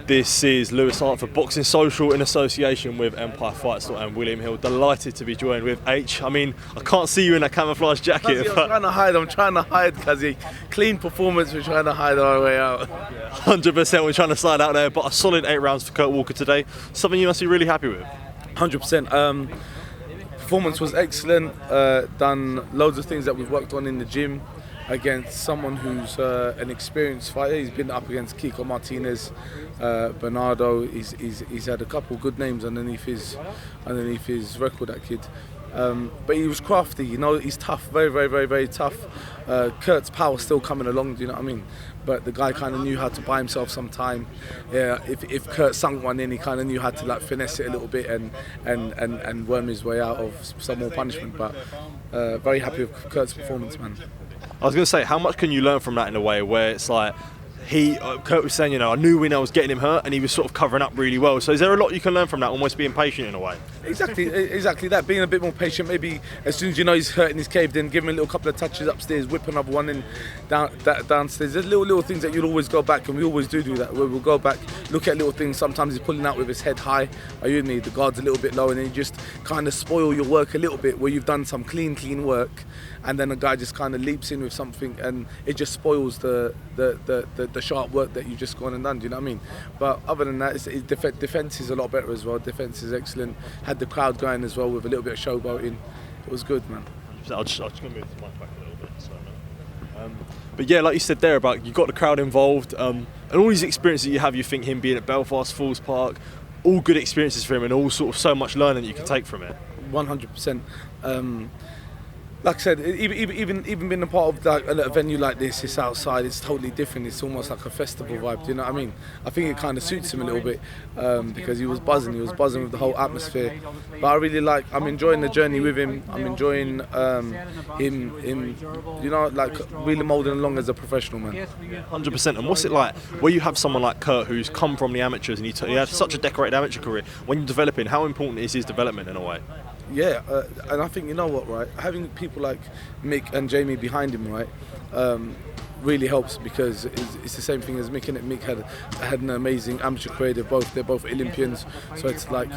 This is Lewis Hart for Boxing Social in association with Empire Fight Store and William Hill. Delighted to be joined with H. I mean, I can't see you in that camouflage jacket. I'm trying to hide, Cuzzy. Clean performance, we're trying to hide our way out. 100% we're trying to slide out there, but a solid 8 rounds for Kurt Walker today. Something you must be really happy with. 100%. Performance was excellent. Done loads of things that we've worked on in the gym against someone who's an experienced fighter. He's been up against Kiko Martinez, Bernardo. He's had a couple good names underneath his record, that kid. But he was crafty, you know. He's tough, very tough. Kurt's power still coming along, do you know what I mean? But the guy kind of knew how to buy himself some time. Yeah, if Kurt sunk one in, he kind of knew how to like finesse it a little bit and worm his way out of some more punishment. But very happy with Kurt's performance, man. I was going to say, how much can you learn from that in a way where it's like, Kurt was saying, you know, I knew when I was getting him hurt and he was sort of covering up really well. So is there a lot you can learn from that, almost being patient in a way? Exactly that, being a bit more patient. Maybe as soon as you know he's hurt in his cave, then give him a little couple of touches upstairs, whip another one in downstairs. There's little things that you'll always go back, and we always do that, where we'll go back, look at little things. Sometimes he's pulling out with his head high, are you with me? The guard's a little bit low, and then you just kind of spoil your work a little bit, where you've done some clean work, and then the guy just kind of leaps in with something, and it just spoils the sharp work that you've just gone and done. Do you know what I mean? But other than that, defense is a lot better as well. Defense is excellent. Had the crowd going as well with a little bit of showboating. It was good, man. I'm just going to move the mic back a little bit. So, but yeah, like you said there about you got the crowd involved, and all these experiences that you have. You think him being at Belfast Falls Park, all good experiences for him, and all sort of so much learning that you can take from it. 100%. Like I said, even being a part of like a venue like this, it's outside, it's totally different. It's almost like a festival vibe, do you know what I mean? I think it kind of suits him a little bit because he was buzzing with the whole atmosphere. But I'm enjoying the journey with him. I'm enjoying him, you know, like really moulding along as a professional, man. 100%. And what's it like where you have someone like Kurt who's come from the amateurs and he has such a decorated amateur career? When you're developing, how important is his development in a way? Yeah, and I think, you know what, right? Having people like Mick and Jamie behind him, right, really helps, because it's the same thing as Mick, and Mick had an amazing amateur career. They're both Olympians, so it's like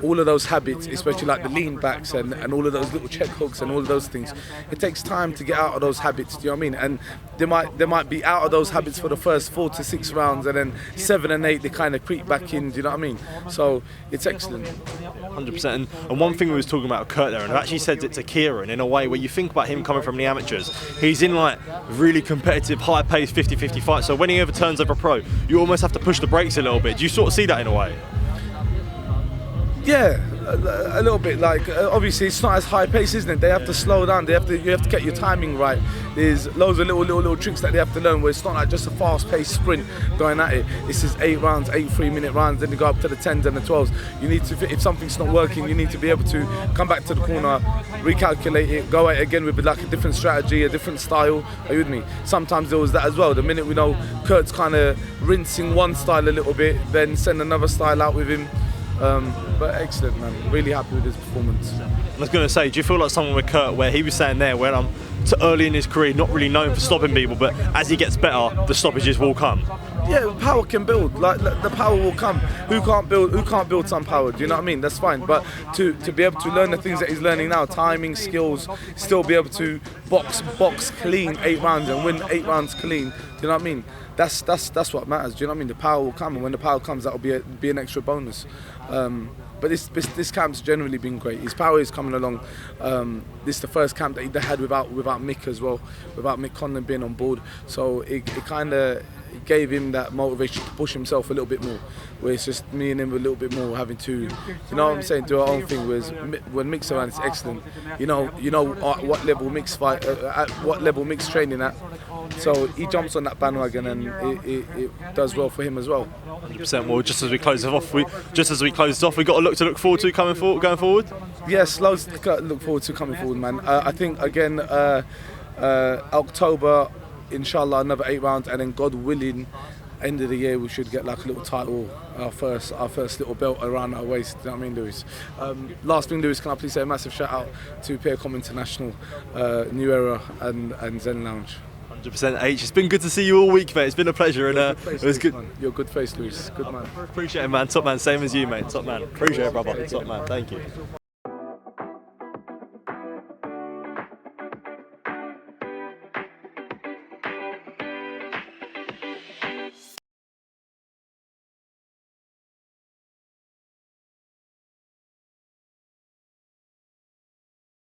all of those habits, especially like the lean backs and all of those little check hooks and all of those things. It takes time to get out of those habits. Do you know what I mean? And they might be out of those habits for the first 4 to 6 rounds, and then 7 and 8 they kind of creep back in. Do you know what I mean? So it's excellent. 100%. And one thing we was talking about Kurt there, and I've actually said it to Kieran in a way where you think about him coming from the amateurs, he's in like really competitive, high-paced 50-50 fights. So when he ever turns over pro, you almost have to push the brakes a little bit. Do you sort of see that in a way? Yeah, a little bit. Like obviously, it's not as high pace, isn't it? They have to slow down. You have to get your timing right. There's loads of little tricks that they have to learn. Where it's not like just a fast-paced sprint going at it. This is 8 rounds, 8 3-minute rounds. Then you go up to the 10s and the 12s. You need to, if something's not working, you need to be able to come back to the corner, recalculate it, go at it again with like a different strategy, a different style. Are you with me? Sometimes there was that as well. The minute we know Kurt's kind of rinsing one style a little bit, then send another style out with him. But excellent, man. Really happy with his performance. I was going to say, do you feel like someone with Kurt, where he was saying there, where I'm early in his career, not really known for stopping people, but as he gets better, the stoppages will come? Yeah, power can build. Like the power will come. Who can't build some power? Do you know what I mean? That's fine. But to be able to learn the things that he's learning now, timing, skills, still be able to box clean 8 rounds and win 8 rounds clean. Do you know what I mean? That's what matters. Do you know what I mean? The power will come, and when the power comes, that will be an extra bonus. But this camp's generally been great. His power is coming along. This is the first camp that they had without Mick as well, without Mick Conlan being on board. So it kind of gave him that motivation to push himself a little bit more. Where it's just me and him a little bit more having to, you know what I'm saying, do our own thing. Whereas when Mick's around, it's excellent. You know at what level Mick's fight, at what level Mick's training at. So he jumps on that bandwagon, and it does well for him as well. 100%. Well, just as we close it off, we got a lot to look forward to going forward. Yes, loads to look forward to coming forward, man. I think again, October, inshallah, another 8 rounds, and then God willing, end of the year we should get like a little title, our first little belt around our waist. You know what I mean, Lewis? Last thing, Lewis, can I please say a massive shout out to PayCom International, New Era, and Zen Lounge. 100% H. It's been good to see you all week, mate. It's been a pleasure, and it was good. Man. You're a good face, Lewis. Good man. Appreciate it, man. Top man. Same as you, mate. Top man. Appreciate it, brother. Top man. Thank you.